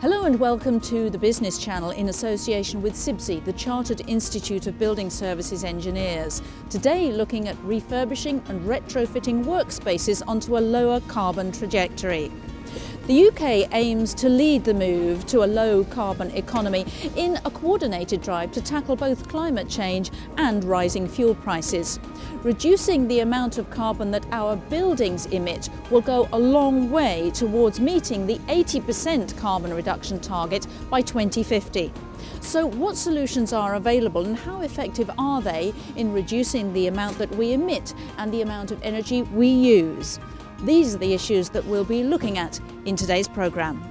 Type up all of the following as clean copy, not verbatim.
Hello and welcome to the Business Channel in association with CIBSE, the Chartered Institute of Building Services Engineers. Today looking at refurbishing and retrofitting workspaces onto a lower carbon trajectory. The UK aims to lead the move to a low carbon economy in a coordinated drive to tackle both climate change and rising fuel prices. Reducing the amount of carbon that our buildings emit will go a long way towards meeting the 80% carbon reduction target by 2050. So what solutions are available and how effective are they in reducing the amount that we emit and the amount of energy we use? These are the issues that we'll be looking at in today's programme.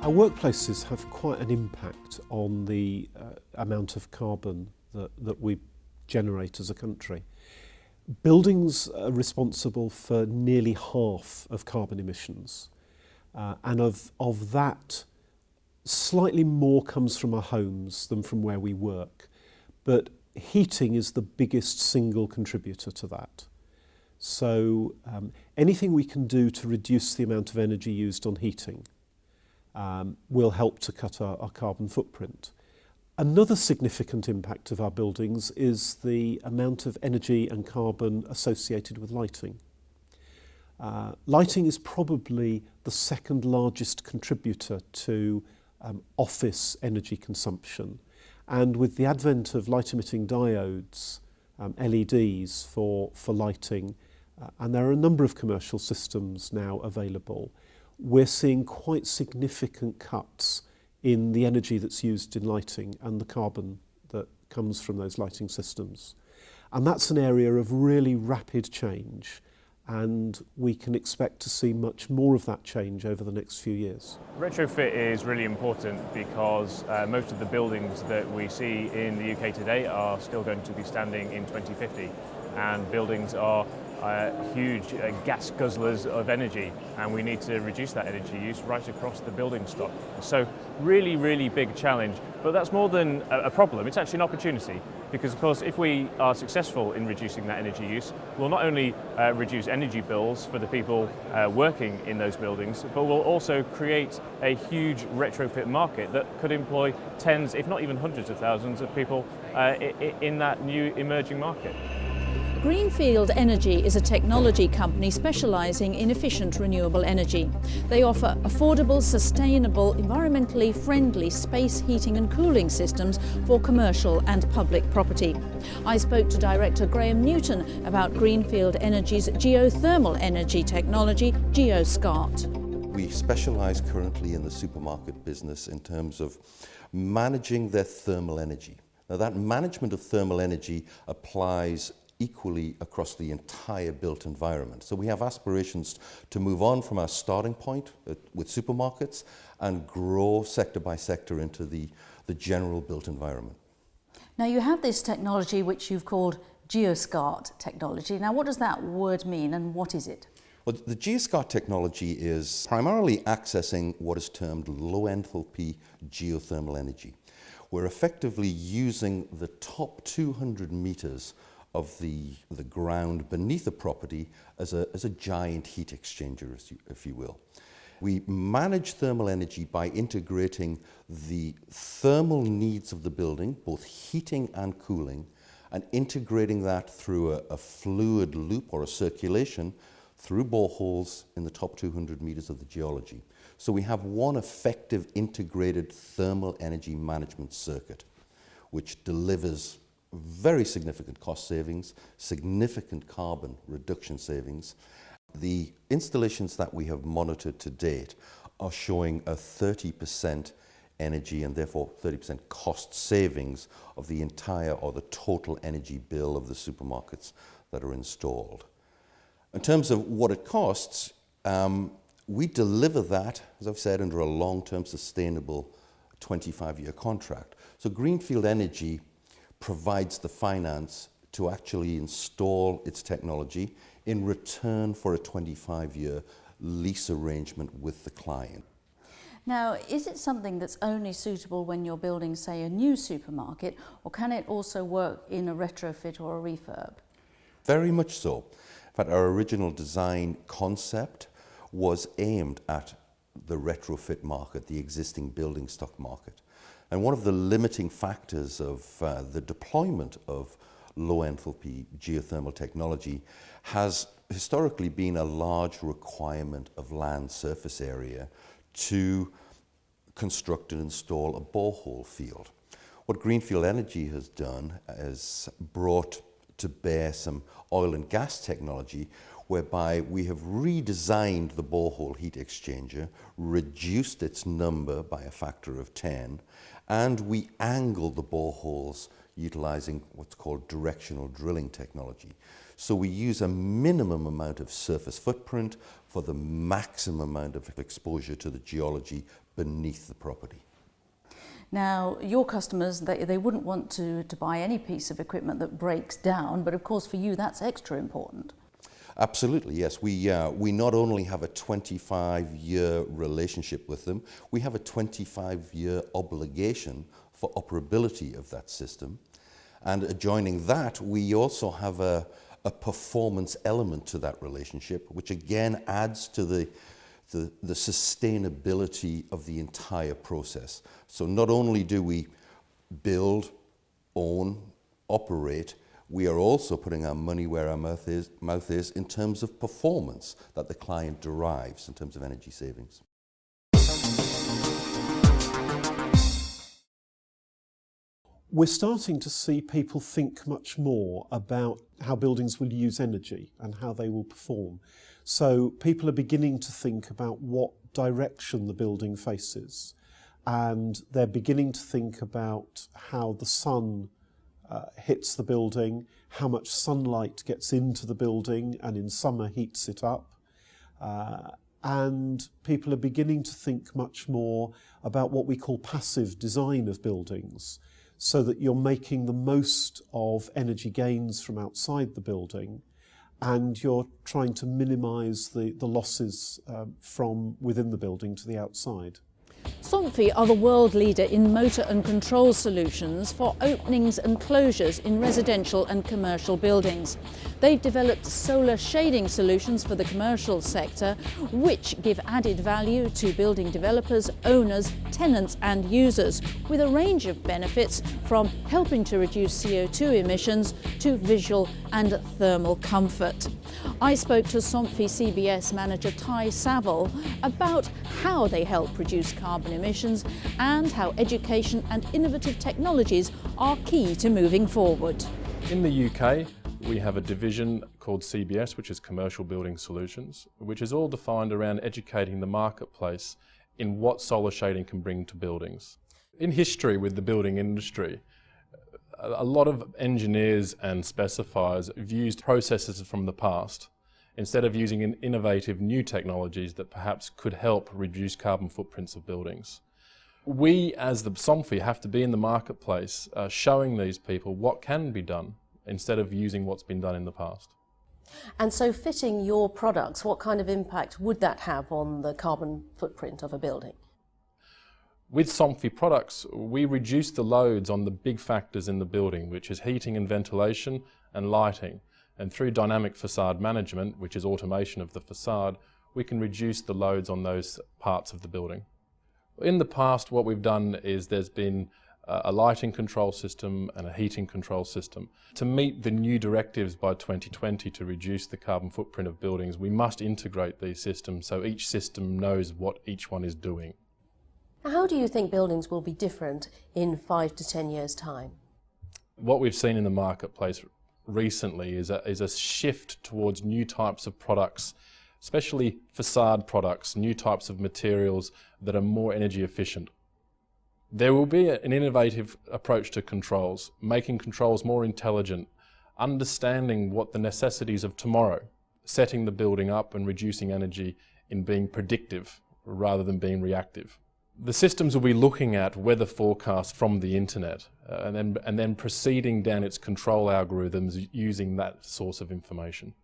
Our workplaces have quite an impact on the amount of carbon that we generate as a country. Buildings are responsible for nearly half of carbon emissions, and of that, slightly more comes from our homes than from where we work. But heating is the biggest single contributor to that. So anything we can do to reduce the amount of energy used on heating will help to cut our carbon footprint. Another significant impact of our buildings is the amount of energy and carbon associated with lighting. Lighting is probably the second largest contributor to office energy consumption. And with the advent of light-emitting diodes, LEDs for lighting, and there are a number of commercial systems now available, we're seeing quite significant cuts in the energy that's used in lighting and the carbon that comes from those lighting systems. And that's an area of really rapid change, and we can expect to see much more of that change over the next few years. Retrofit is really important because most of the buildings that we see in the UK today are still going to be standing in 2050, and buildings are huge gas guzzlers of energy, and we need to reduce that energy use right across the building stock. So really, really big challenge, but that's more than a problem, it's actually an opportunity, because of course if we are successful in reducing that energy use, we'll not only reduce energy bills for the people working in those buildings, but we'll also create a huge retrofit market that could employ tens, if not even hundreds of thousands of people in that new emerging market. Greenfield Energy is a technology company specialising in efficient renewable energy. They offer affordable, sustainable, environmentally friendly space heating and cooling systems for commercial and public property. I spoke to Director Graham Newton about Greenfield Energy's geothermal energy technology, GeoScart. We specialise currently in the supermarket business in terms of managing their thermal energy. Now, that management of thermal energy applies equally across the entire built environment. So we have aspirations to move on from our starting point with supermarkets and grow sector by sector into the general built environment. Now you have this technology which you've called GeoScart technology. Now what does that word mean and what is it? Well, the GeoScart technology is primarily accessing what is termed low enthalpy geothermal energy. We're effectively using the top 200 meters of the ground beneath the property as a giant heat exchanger, if you will. We manage thermal energy by integrating the thermal needs of the building, both heating and cooling, and integrating that through a fluid loop or a circulation through boreholes in the top 200 meters of the geology. So we have one effective integrated thermal energy management circuit, which delivers very significant cost savings, significant carbon reduction savings. The installations that we have monitored to date are showing a 30% energy and therefore 30% cost savings of the entire or the total energy bill of the supermarkets that are installed. In terms of what it costs, we deliver that, as I've said, under a long-term sustainable 25-year contract. So Greenfield Energy provides the finance to actually install its technology in return for a 25-year lease arrangement with the client. Now, is it something that's only suitable when you're building, say, a new supermarket, or can it also work in a retrofit or a refurb? Very much so. In fact, our original design concept was aimed at the retrofit market, the existing building stock market. And one of the limiting factors of the deployment of low enthalpy geothermal technology has historically been a large requirement of land surface area to construct and install a borehole field. What Greenfield Energy has done is brought to bear some oil and gas technology whereby we have redesigned the borehole heat exchanger, reduced its number by a factor of 10, and we angled the boreholes utilizing what's called directional drilling technology. So we use a minimum amount of surface footprint for the maximum amount of exposure to the geology beneath the property. Now, your customers, they wouldn't want to buy any piece of equipment that breaks down, but of course for you that's extra important. Absolutely, yes. We not only have a 25-year relationship with them, we have a 25-year obligation for operability of that system. And adjoining that, we also have a performance element to that relationship, which again adds to the sustainability of the entire process. So not only do we build, own, operate, we are also putting our money where our mouth is in terms of performance that the client derives in terms of energy savings. We're starting to see people think much more about how buildings will use energy and how they will perform. So people are beginning to think about what direction the building faces, and they're beginning to think about how the sun hits the building, how much sunlight gets into the building and in summer heats it up. And people are beginning to think much more about what we call passive design of buildings, so that you're making the most of energy gains from outside the building and you're trying to minimise the losses from within the building to the outside. Somfy are the world leader in motor and control solutions for openings and closures in residential and commercial buildings. They've developed solar shading solutions for the commercial sector, which give added value to building developers, owners, tenants and users, with a range of benefits from helping to reduce CO2 emissions to visual and thermal comfort. I spoke to Somfy CBS manager Ty Saville about how they help reduce carbon emissions and how education and innovative technologies are key to moving forward. In the UK, we have a division called CBS, which is Commercial Building Solutions, which is all defined around educating the marketplace in what solar shading can bring to buildings. In history with the building industry, a lot of engineers and specifiers have used processes from the past instead of using innovative new technologies that perhaps could help reduce carbon footprints of buildings. We, as the Somfy, have to be in the marketplace showing these people what can be done instead of using what's been done in the past. And so fitting your products, what kind of impact would that have on the carbon footprint of a building? With Somfy products, we reduce the loads on the big factors in the building, which is heating and ventilation and lighting. And through dynamic facade management, which is automation of the facade, we can reduce the loads on those parts of the building. In the past, what we've done is there's been a lighting control system and a heating control system. To meet the new directives by 2020 to reduce the carbon footprint of buildings, we must integrate these systems so each system knows what each one is doing. How do you think buildings will be different in 5 to 10 years' time? What we've seen in the marketplace recently is a shift towards new types of products, especially facade products, new types of materials that are more energy efficient. There will be an innovative approach to controls, making controls more intelligent, understanding what the necessities of tomorrow, setting the building up and reducing energy in being predictive rather than being reactive. The systems will be looking at weather forecasts from the internet and then proceeding down its control algorithms using that source of information.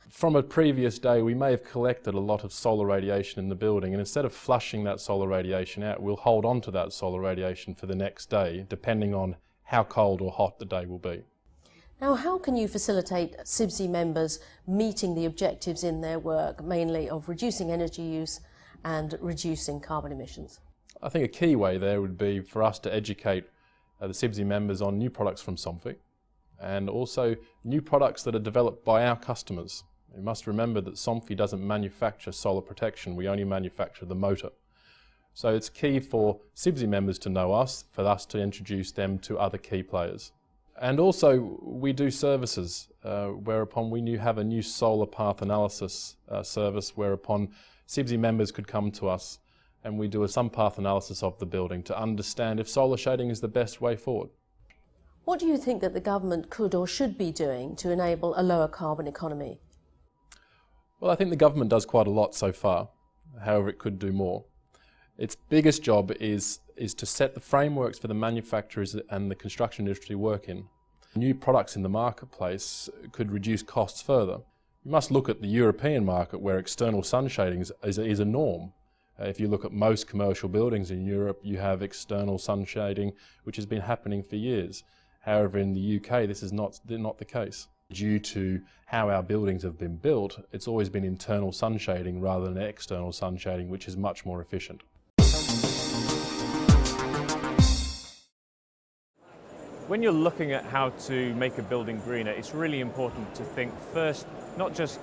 From a previous day, we may have collected a lot of solar radiation in the building, and instead of flushing that solar radiation out, we'll hold on to that solar radiation for the next day, depending on how cold or hot the day will be. Now, how can you facilitate CIBSE members meeting the objectives in their work, mainly of reducing energy use and reducing carbon emissions? I think a key way there would be for us to educate the CIBSE members on new products from Somfy and also new products that are developed by our customers. You must remember that Somfy doesn't manufacture solar protection, we only manufacture the motor. So it's key for CIBSE members to know us, for us to introduce them to other key players. And also we do services whereupon we have a new solar path analysis service whereupon CIBSE members could come to us and we do some path analysis of the building to understand if solar shading is the best way forward. What do you think that the government could or should be doing to enable a lower carbon economy? Well, I think the government does quite a lot so far, however it could do more. Its biggest job is to set the frameworks for the manufacturers and the construction industry to work in. New products in the marketplace could reduce costs further. You must look at the European market where external sun shading is a norm. If you look at most commercial buildings in Europe, you have external sun shading, which has been happening for years. However, in the UK, this is not the case. Due to how our buildings have been built, it's always been internal sun shading rather than external sun shading, which is much more efficient. When you're looking at how to make a building greener, it's really important to think first, not just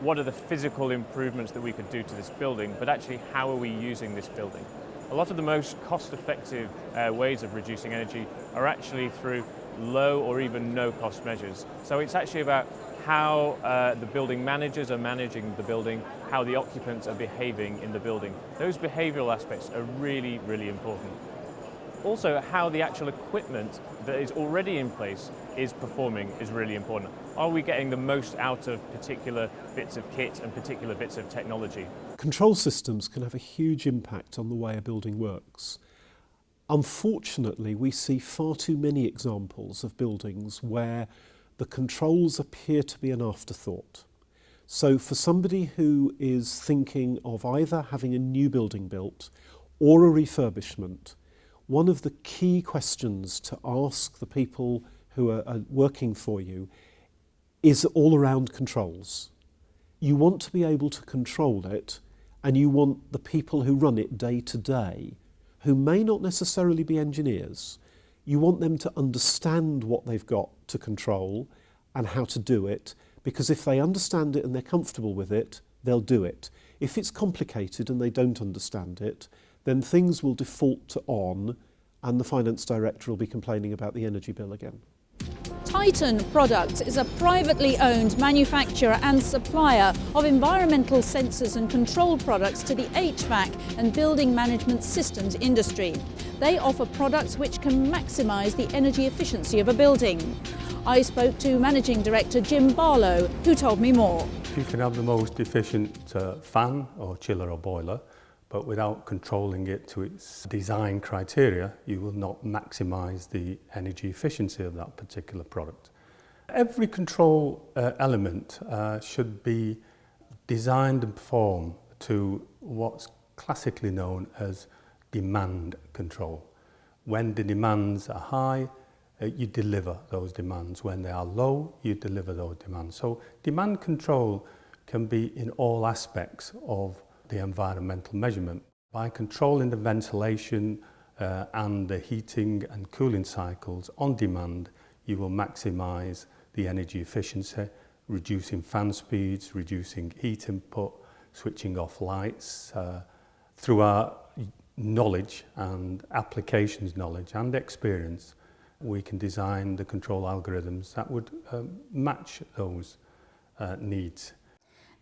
what are the physical improvements that we could do to this building, but actually how are we using this building? A lot of the most cost-effective ways of reducing energy are actually through low or even no cost measures. So it's actually about how the building managers are managing the building, how the occupants are behaving in the building. Those behavioral aspects are really, really important. Also, how the actual equipment that is already in place is performing is really important. Are we getting the most out of particular bits of kit and particular bits of technology? Control systems can have a huge impact on the way a building works. Unfortunately, we see far too many examples of buildings where the controls appear to be an afterthought. So for somebody who is thinking of either having a new building built or a refurbishment, one of the key questions to ask the people who are working for you is all around controls. You want to be able to control it, and you want the people who run it day to day, who may not necessarily be engineers, you want them to understand what they've got to control and how to do it, because if they understand it and they're comfortable with it, they'll do it. If it's complicated and they don't understand it, then things will default to on, and the finance director will be complaining about the energy bill again. Titan Products is a privately owned manufacturer and supplier of environmental sensors and control products to the HVAC and building management systems industry. They offer products which can maximise the energy efficiency of a building. I spoke to Managing Director Jim Barlow, who told me more. You can have the most efficient fan or chiller or boiler, but without controlling it to its design criteria, you will not maximise the energy efficiency of that particular product. Every control element should be designed and performed to what's classically known as demand control. When the demands are high, you deliver those demands. When they are low, you deliver those demands. So demand control can be in all aspects of the environmental measurement. By controlling the ventilation and the heating and cooling cycles on demand, you will maximise the energy efficiency, reducing fan speeds, reducing heat input, switching off lights. Through our knowledge and applications knowledge and experience, we can design the control algorithms that would match those needs.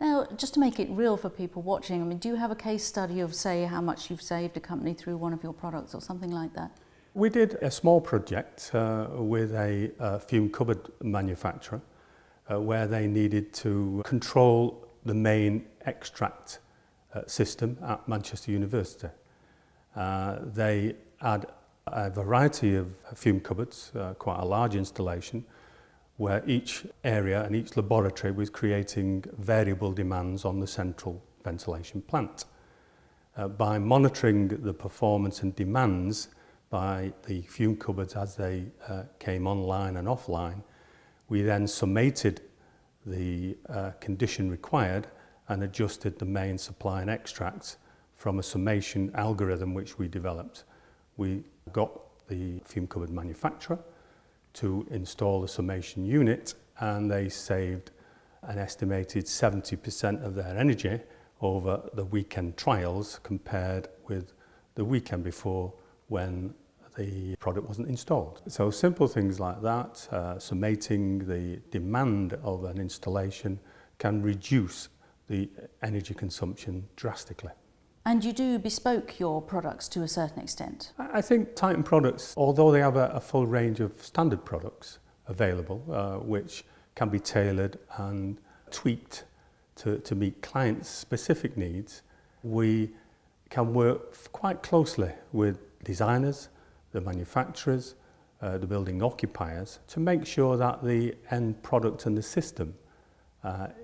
Now, just to make it real for people watching, I mean, do you have a case study of, say, how much you've saved a company through one of your products or something like that? We did a small project with a fume cupboard manufacturer where they needed to control the main extract system at Manchester University. They had a variety of fume cupboards, quite a large installation, where each area and each laboratory was creating variable demands on the central ventilation plant. By monitoring the performance and demands by the fume cupboards as they came online and offline, we then summated the condition required and adjusted the main supply and extracts from a summation algorithm which we developed. We got the fume cupboard manufacturer to install the summation unit, and they saved an estimated 70% of their energy over the weekend trials compared with the weekend before when the product wasn't installed. So simple things like that, summating the demand of an installation can reduce the energy consumption drastically. And you do bespoke your products to a certain extent? I think Titan products, although they have a full range of standard products available, which can be tailored and tweaked to meet clients' specific needs, we can work quite closely with designers, the manufacturers, the building occupiers, to make sure that the end product and the system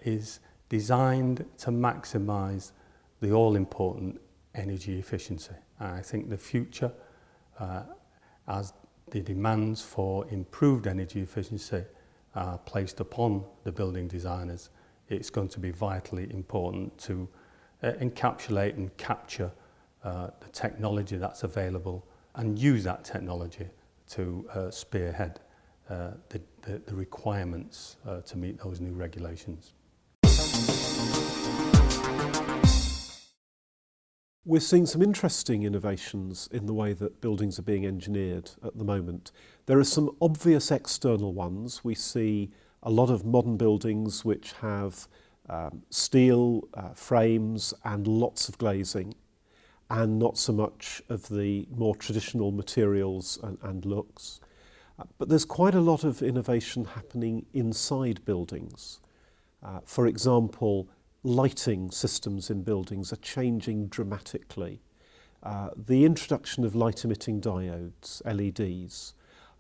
is designed to maximise the all-important energy efficiency. I think the future, as the demands for improved energy efficiency are placed upon the building designers, it's going to be vitally important to encapsulate and capture the technology that's available and use that technology to spearhead the requirements to meet those new regulations. We're seeing some interesting innovations in the way that buildings are being engineered at the moment. There are some obvious external ones. We see a lot of modern buildings which have steel frames and lots of glazing, and not so much of the more traditional materials and looks. But there's quite a lot of innovation happening inside buildings. For example, lighting systems in buildings are changing dramatically. The introduction of light-emitting diodes, LEDs,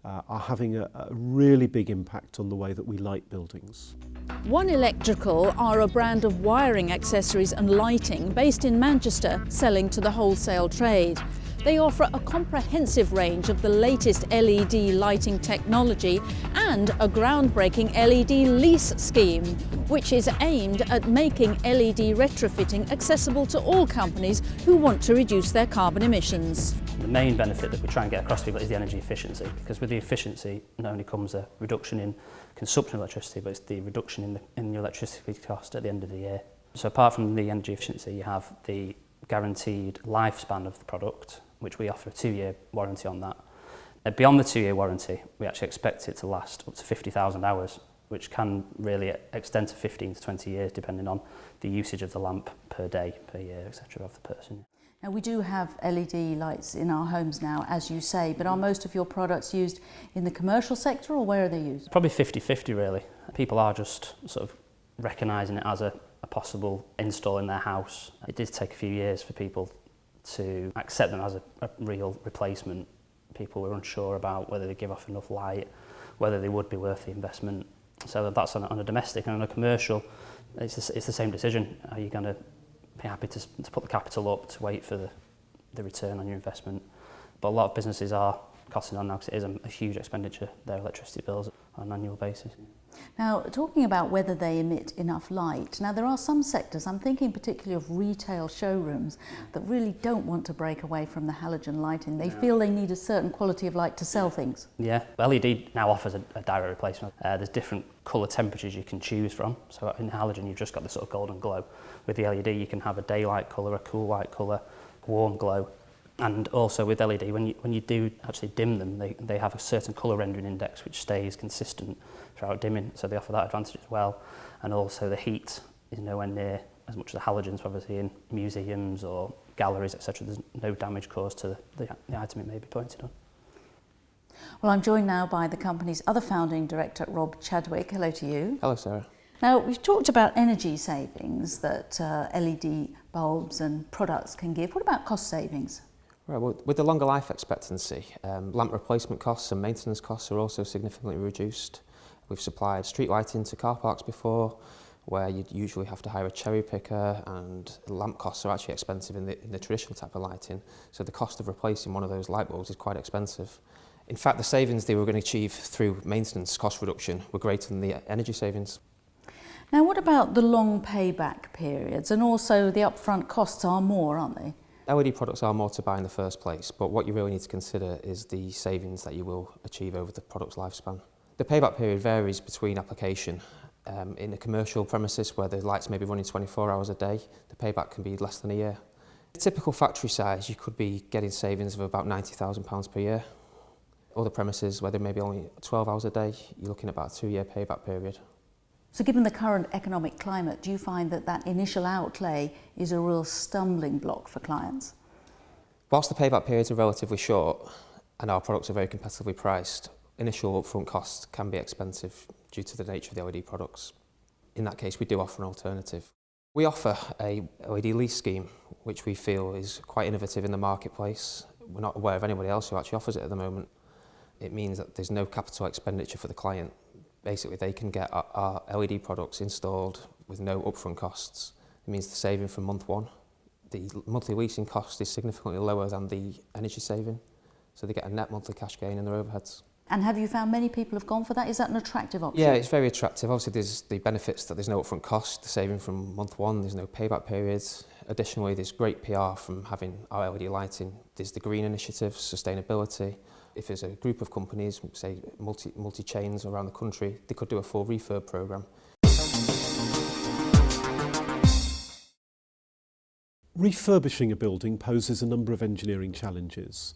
are having a really big impact on the way that we light buildings. One Electrical are a brand of wiring accessories and lighting based in Manchester, selling to the wholesale trade. They offer a comprehensive range of the latest LED lighting technology and a groundbreaking LED lease scheme, which is aimed at making LED retrofitting accessible to all companies who want to reduce their carbon emissions. The main benefit that we try and get across to people is the energy efficiency, because with the efficiency not only comes a reduction in consumption of electricity, but it's the reduction in the electricity cost at the end of the year. So apart from the energy efficiency, you have the guaranteed lifespan of the product, which we offer a 2-year warranty on that. Beyond the 2-year warranty, we actually expect it to last up to 50,000 hours, which can really extend to 15 to 20 years depending on the usage of the lamp per day, per year, etc. of the person. Now, we do have LED lights in our homes now, as you say, but are most of your products used in the commercial sector, or where are they used? Probably 50-50 really. People are just sort of recognising it as a possible install in their house. It did take a few years for people to accept them as a real replacement. People were unsure about whether they give off enough light, whether they would be worth the investment. So that's on a domestic, and on a commercial, it's the same decision. Are you going to be happy to put the capital up to wait for the return on your investment? But a lot of businesses are costing on now because it is a huge expenditure, their electricity bills on an annual basis. Now, talking about whether they emit enough light, now there are some sectors, I'm thinking particularly of retail showrooms, that really don't want to break away from the halogen lighting. They feel they need a certain quality of light to sell things. Yeah, LED now offers a direct replacement. There's different colour temperatures you can choose from. So in halogen, you've just got the sort of golden glow. With the LED, you can have a daylight colour, a cool light colour, warm glow. And also with LED, when you do actually dim them, they have a certain colour rendering index which stays consistent throughout dimming, so they offer that advantage as well. And also the heat is nowhere near as much as the halogens, obviously in museums or galleries, etc. There's no damage caused to the item it may be pointed on. Well, I'm joined now by the company's other founding director, Rob Chadwick. Hello to you. Hello, Sarah. Now, we've talked about energy savings that LED bulbs and products can give. What about cost savings? Right, well, with the longer life expectancy, lamp replacement costs and maintenance costs are also significantly reduced. We've supplied street lighting to car parks before, where you'd usually have to hire a cherry picker, and lamp costs are actually expensive in the traditional type of lighting. So the cost of replacing one of those light bulbs is quite expensive. In fact, the savings they were going to achieve through maintenance cost reduction were greater than the energy savings. Now, what about the long payback periods? And also the upfront costs are more, aren't they? LED products are more to buy in the first place, but what you really need to consider is the savings that you will achieve over the product's lifespan. The payback period varies between application. In a commercial premises where the lights may be running 24 hours a day, the payback can be less than a year. A typical factory size, you could be getting savings of about £90,000 per year. Other premises where they may be only 12 hours a day, you're looking at about a 2-year payback period. So given the current economic climate, do you find that that initial outlay is a real stumbling block for clients? Whilst the payback periods are relatively short and our products are very competitively priced, initial upfront costs can be expensive due to the nature of the LED products. In that case, we do offer an alternative. We offer a LED lease scheme, which we feel is quite innovative in the marketplace. We're not aware of anybody else who actually offers it at the moment. It means that there's no capital expenditure for the client. Basically, they can get our LED products installed with no upfront costs. It means the saving from month one. The monthly leasing cost is significantly lower than the energy saving, so they get a net monthly cash gain in their overheads. And have you found many people have gone for that? Is that an attractive option? Yeah, it's very attractive. Obviously, there's the benefits that there's no upfront cost, the saving from month one, there's no payback periods. Additionally, there's great PR from having our LED lighting. There's the green initiatives, sustainability. If there's a group of companies, say multi-chains around the country, they could do a full refurb programme. Refurbishing a building poses a number of engineering challenges,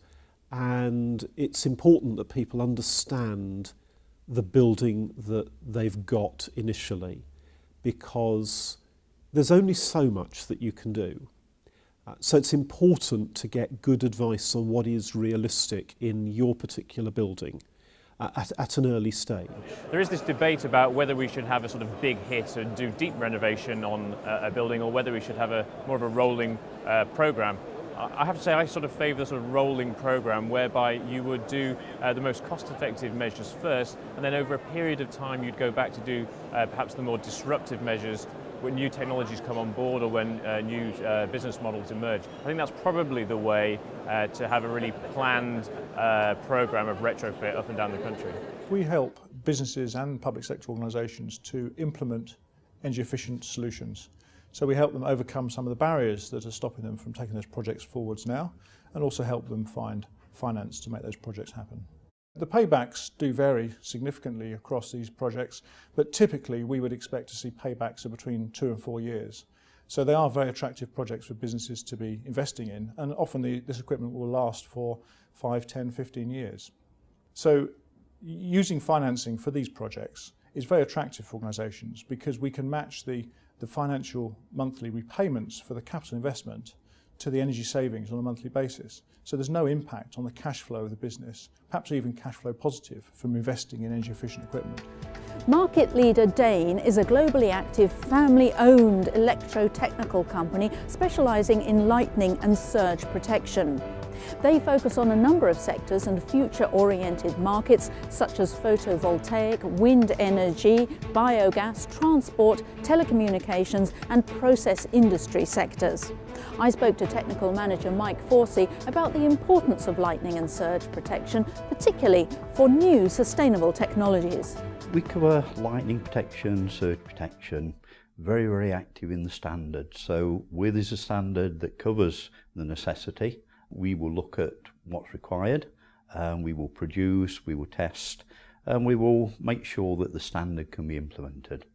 and it's important that people understand the building that they've got initially, because there's only so much that you can do. So it's important to get good advice on what is realistic in your particular building at an early stage. There is this debate about whether we should have a sort of big hit and do deep renovation on a building, or whether we should have more of a rolling programme. I have to say I sort of favour the sort of rolling programme whereby you would do the most cost-effective measures first, and then over a period of time you'd go back to do perhaps the more disruptive measures when new technologies come on board or when new business models emerge. I think that's probably the way to have a really planned programme of retrofit up and down the country. We help businesses and public sector organisations to implement energy efficient solutions. So we help them overcome some of the barriers that are stopping them from taking those projects forwards now, and also help them find finance to make those projects happen. The paybacks do vary significantly across these projects, but typically we would expect to see paybacks of between 2 and 4 years. So they are very attractive projects for businesses to be investing in, and often this equipment will last for 5, 10, 15 years. So using financing for these projects is very attractive for organisations, because we can match the financial monthly repayments for the capital investment to the energy savings on a monthly basis. So there's no impact on the cash flow of the business, perhaps even cash flow positive from investing in energy efficient equipment. Market leader Dane is a globally active, family-owned electro-technical company specialising in lightning and surge protection. They focus on a number of sectors and future-oriented markets such as photovoltaic, wind energy, biogas, transport, telecommunications and process industry sectors. I spoke to technical manager Mike Forsey about the importance of lightning and surge protection, particularly for new sustainable technologies. We cover lightning protection, surge protection, very, very active in the standard. So where there's a standard that covers the necessity, we will look at what's required, we will produce, we will test, and we will make sure that the standard can be implemented.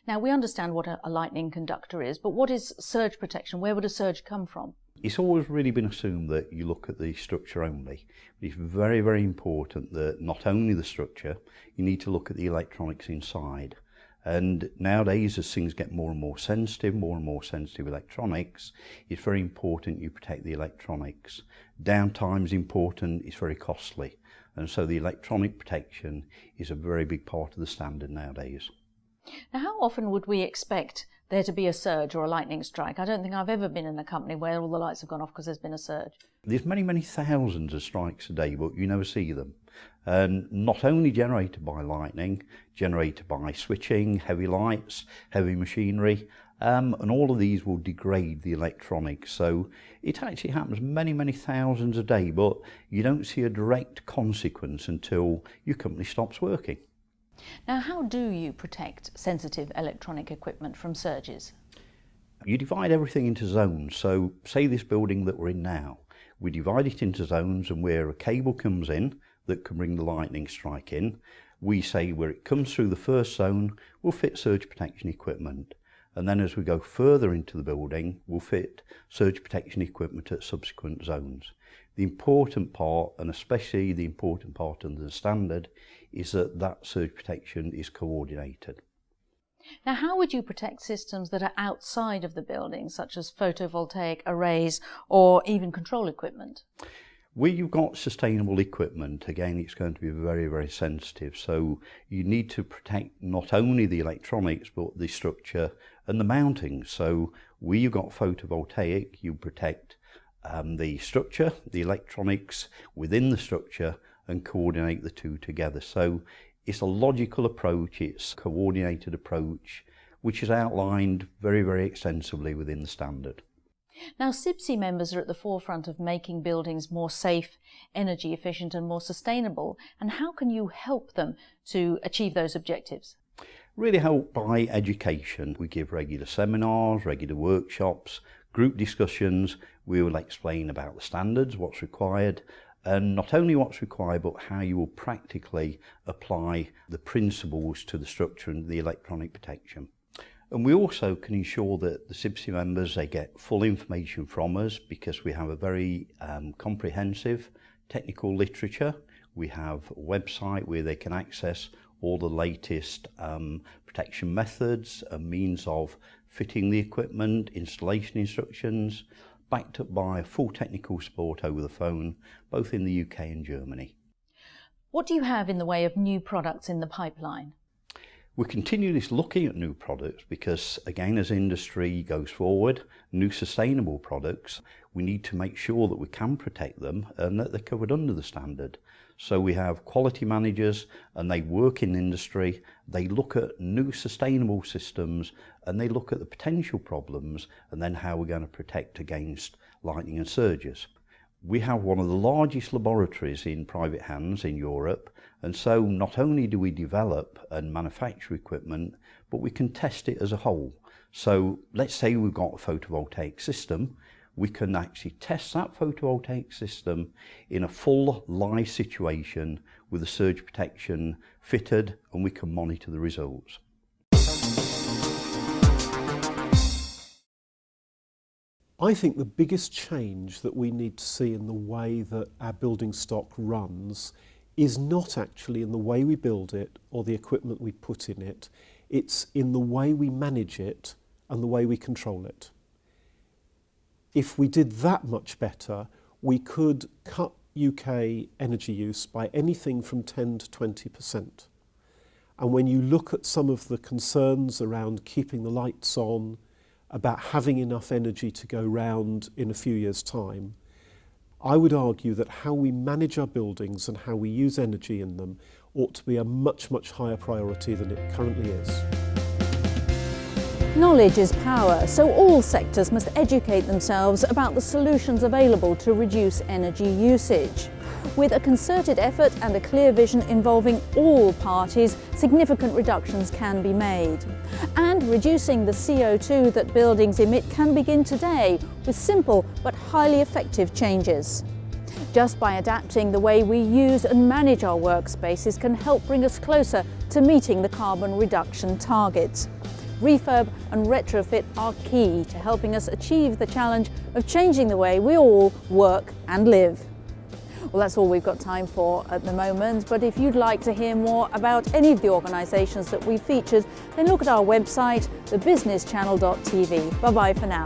Now, we understand what a lightning conductor is, but what is surge protection? Where would a surge come from? It's always really been assumed that you look at the structure only. But it's very, very important that not only the structure, you need to look at the electronics inside. And nowadays, as things get more and more sensitive electronics, it's very important you protect the electronics. Downtime is important, it's very costly. And so the electronic protection is a very big part of the standard nowadays. Now, how often would we expect there to be a surge or a lightning strike? I don't think I've ever been in a company where all the lights have gone off because there's been a surge. There's many, many thousands of strikes a day, but you never see them. And not only generated by lightning, generated by switching, heavy lights, heavy machinery, and all of these will degrade the electronics. So it actually happens many, many thousands a day, but you don't see a direct consequence until your company stops working. Now, how do you protect sensitive electronic equipment from surges? You divide everything into zones. So say this building that we're in now, we divide it into zones, and where a cable comes in that can bring the lightning strike in, we say where it comes through the first zone, we'll fit surge protection equipment. And then as we go further into the building, we'll fit surge protection equipment at subsequent zones. The important part, and especially the important part under the standard, is that that surge protection is coordinated. Now, how would you protect systems that are outside of the building, such as photovoltaic arrays or even control equipment? Where you've got sustainable equipment, again, it's going to be very, very sensitive. So you need to protect not only the electronics, but the structure and the mounting. So where you've got photovoltaic, you protect the structure, the electronics within the structure, and coordinate the two together. So it's a logical approach, it's a coordinated approach, which is outlined very, very extensively within the standard. Now, CIBSE members are at the forefront of making buildings more safe, energy efficient and more sustainable. And how can you help them to achieve those objectives? Really help by education. We give regular seminars, regular workshops, group discussions. We will explain about the standards, what's required, and not only what's required, but how you will practically apply the principles to the structure and the electronic protection. And we also can ensure that the CIBSE members, they get full information from us, because we have a very comprehensive technical literature. We have a website where they can access all the latest protection methods and means of fitting the equipment, installation instructions, backed up by full technical support over the phone, both in the UK and Germany. What do you have in the way of new products in the pipeline? We're continuously looking at new products because, again, as industry goes forward, new sustainable products, we need to make sure that we can protect them and that they're covered under the standard. So we have quality managers, and they work in industry, they look at new sustainable systems, and they look at the potential problems and then how we're going to protect against lightning and surges. We have one of the largest laboratories in private hands in Europe, and so not only do we develop and manufacture equipment, but we can test it as a whole. So let's say we've got a photovoltaic system, we can actually test that photovoltaic system in a full live situation with the surge protection fitted, and we can monitor the results. I think the biggest change that we need to see in the way that our building stock runs is not actually in the way we build it or the equipment we put in it. It's in the way we manage it and the way we control it. If we did that much better, we could cut UK energy use by anything from 10 to 20%. And when you look at some of the concerns around keeping the lights on, about having enough energy to go round in a few years' time, I would argue that how we manage our buildings and how we use energy in them ought to be a much, much higher priority than it currently is. Knowledge is power, so all sectors must educate themselves about the solutions available to reduce energy usage. With a concerted effort and a clear vision involving all parties, significant reductions can be made. And reducing the CO2 that buildings emit can begin today with simple but highly effective changes. Just by adapting the way we use and manage our workspaces can help bring us closer to meeting the carbon reduction targets. Refurb and retrofit are key to helping us achieve the challenge of changing the way we all work and live. Well, that's all we've got time for at the moment, but if you'd like to hear more about any of the organisations that we've featured, then look at our website, thebusinesschannel.tv. Bye-bye for now.